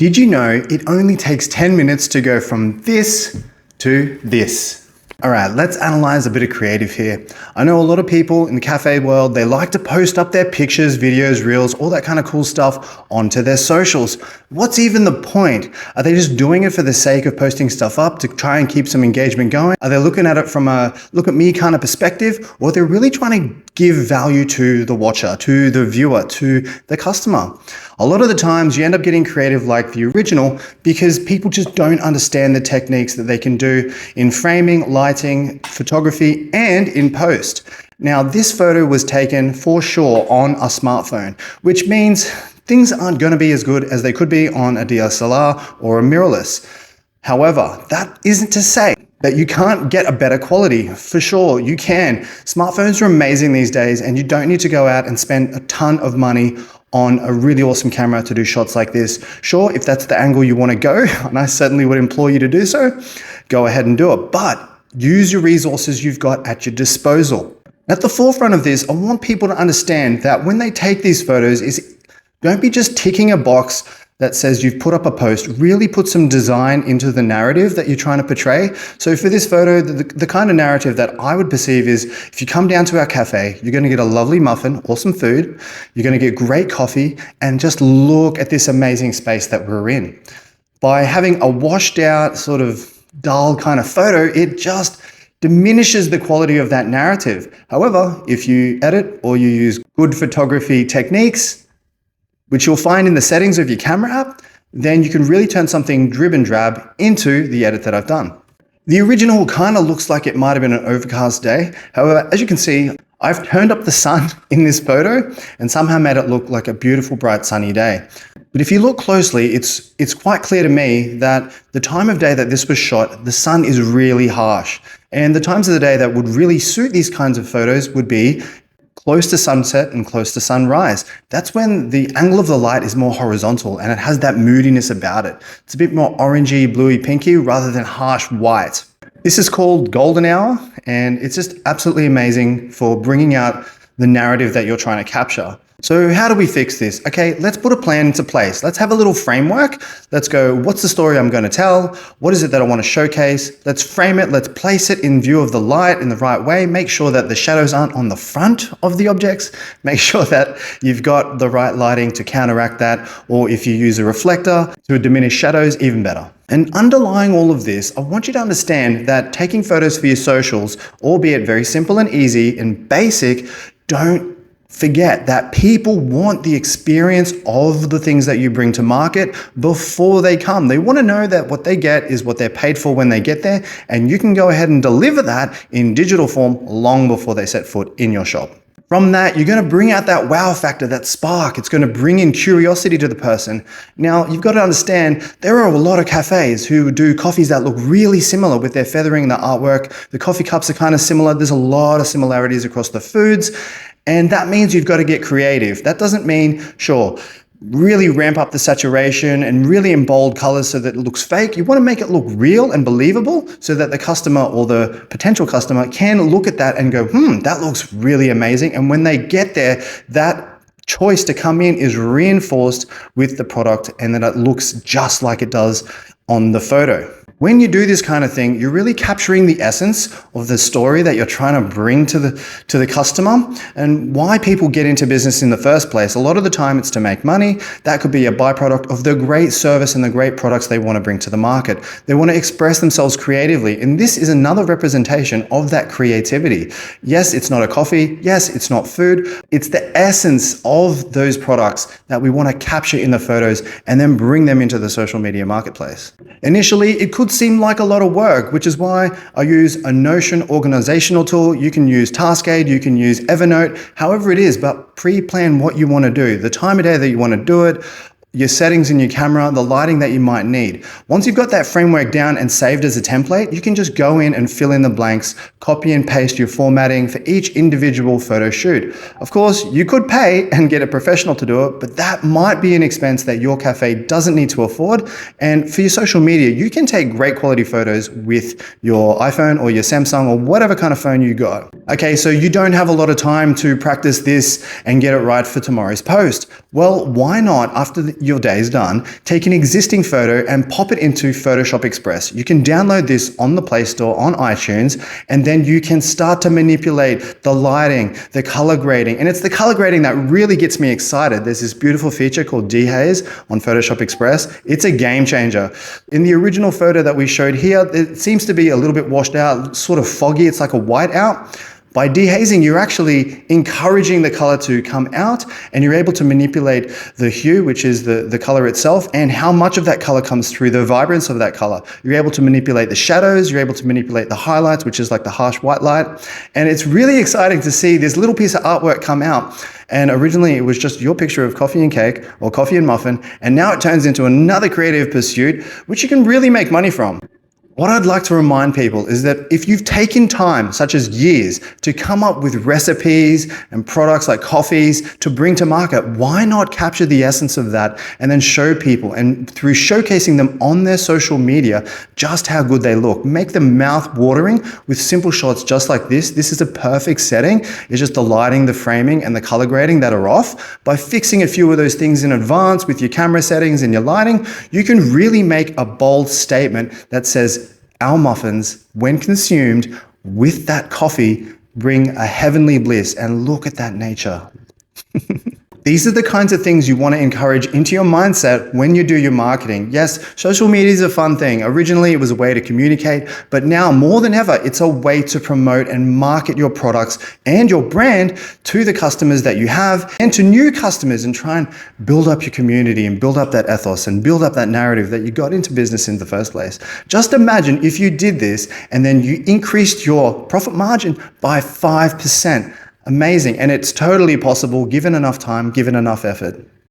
Did you know it only takes 10 minutes to go from this to this? All right, let's analyze a bit of creative here. I know a lot of people in the cafe world, they like to post up their pictures, videos, reels, all that kind of cool stuff onto their socials. What's even the point? Are they just doing it for the sake of posting stuff up to try and keep some engagement going? Are they looking at it from a look at me kind of perspective? Or they're really trying to give value to the watcher, to the viewer, to the customer? A lot of the times you end up getting creative like the original because people just don't understand the techniques that they can do in framing, lighting, photography, and in post. Now, this photo was taken for sure on a smartphone, which means things aren't going to be as good as they could be on a DSLR or a mirrorless. However, that isn't to say that you can't get a better quality. For sure, you can. Smartphones are amazing these days, and you don't need to go out and spend a ton of money on a really awesome camera to do shots like this. Sure, if that's the angle you want to go, and I certainly would implore you to do so, go ahead and do it. But use your resources you've got at your disposal. At the forefront of this, I want people to understand that when they take these photos, don't be just ticking a box that says you've put up a post. Really put some design into the narrative that you're trying to portray. So for this photo, the kind of narrative that I would perceive is if you come down to our cafe, you're going to get a lovely muffin, awesome food, you're going to get great coffee, and just look at this amazing space that we're in. By having a washed out sort of dull kind of photo, it just diminishes the quality of that narrative. However, if you edit or you use good photography techniques, which you'll find in the settings of your camera app, then you can really turn something drib and drab into the edit that I've done. The original kind of looks like it might have been an overcast day. However, as you can see, I've turned up the sun in this photo and somehow made it look like a beautiful, bright, sunny day. But if you look closely, it's quite clear to me that the time of day that this was shot, the sun is really harsh. And the times of the day that would really suit these kinds of photos would be close to sunset and close to sunrise. That's when the angle of the light is more horizontal and it has that moodiness about it. It's a bit more orangey, bluey, pinky rather than harsh white. This is called golden hour, and it's just absolutely amazing for bringing out the narrative that you're trying to capture. So how do we fix this? Okay, let's put a plan into place. Let's have a little framework. Let's go, what's the story I'm going to tell? What is it that I want to showcase? Let's frame it. Let's place it in view of the light in the right way. Make sure that the shadows aren't on the front of the objects. Make sure that you've got the right lighting to counteract that. Or if you use a reflector to diminish shadows, even better. And underlying all of this, I want you to understand that taking photos for your socials, albeit very simple and easy and basic, don't forget that people want the experience of the things that you bring to market before they come. They want to know that what they get is what they're paid for when they get there, and you can go ahead and deliver that in digital form long before they set foot in your shop. From that, you're going to bring out that wow factor, that spark. It's going to bring in curiosity to the person. Now, you've got to understand, there are a lot of cafes who do coffees that look really similar with their feathering, the artwork. The coffee cups are kind of similar. There's a lot of similarities across the foods. And that means you've got to get creative. That doesn't mean, sure, really ramp up the saturation and really in bold colors so that it looks fake. You want to make it look real and believable so that the customer or the potential customer can look at that and go, that looks really amazing. And when they get there, that choice to come in is reinforced with the product and that it looks just like it does on the photo. When you do this kind of thing, you're really capturing the essence of the story that you're trying to bring to the customer and why people get into business in the first place. A lot of the time it's to make money. That could be a byproduct of the great service and the great products they want to bring to the market. They want to express themselves creatively. And this is another representation of that creativity. Yes, it's not a coffee. Yes, it's not food. It's the essence of those products that we want to capture in the photos and then bring them into the social media marketplace. Initially, it could seem like a lot of work, which is why I use a Notion organizational tool. You can use Taskade, you can use Evernote, however it is, but pre-plan what you want to do, the time of day that you want to do it, your settings in your camera, the lighting that you might need. Once you've got that framework down and saved as a template, you can just go in and fill in the blanks, copy and paste your formatting for each individual photo shoot. Of course, you could pay and get a professional to do it, but that might be an expense that your cafe doesn't need to afford. And for your social media, you can take great quality photos with your iPhone or your Samsung or whatever kind of phone you got. Okay, so you don't have a lot of time to practice this and get it right for tomorrow's post. Well, why not? After your day is done, take an existing photo and pop it into Photoshop Express. You can download this on the Play Store, on iTunes, and then you can start to manipulate the lighting, the color grading. And it's the color grading that really gets me excited. There's this beautiful feature called dehaze on Photoshop Express. It's a game changer. In the original photo that we showed here, it seems to be a little bit washed out, sort of foggy. It's like a whiteout. By dehazing, you're actually encouraging the color to come out, and you're able to manipulate the hue, which is the color itself, and how much of that color comes through, the vibrance of that color. You're able to manipulate the shadows, you're able to manipulate the highlights, which is like the harsh white light. And it's really exciting to see this little piece of artwork come out. And originally it was just your picture of coffee and cake or coffee and muffin, and now it turns into another creative pursuit, which you can really make money from. What I'd like to remind people is that if you've taken time, such as years, to come up with recipes and products like coffees to bring to market, why not capture the essence of that and then show people, and through showcasing them on their social media, just how good they look. Make them mouth-watering with simple shots just like this. This is a perfect setting. It's just the lighting, the framing, and the color grading that are off. By fixing a few of those things in advance with your camera settings and your lighting, you can really make a bold statement that says, our muffins, when consumed with that coffee, bring a heavenly bliss. And look at that nature. These are the kinds of things you want to encourage into your mindset when you do your marketing. Yes, social media is a fun thing. Originally, it was a way to communicate, but now more than ever, it's a way to promote and market your products and your brand to the customers that you have and to new customers, and try and build up your community and build up that ethos and build up that narrative that you got into business in the first place. Just imagine if you did this and then you increased your profit margin by 5%. Amazing. And it's totally possible given enough time, given enough effort.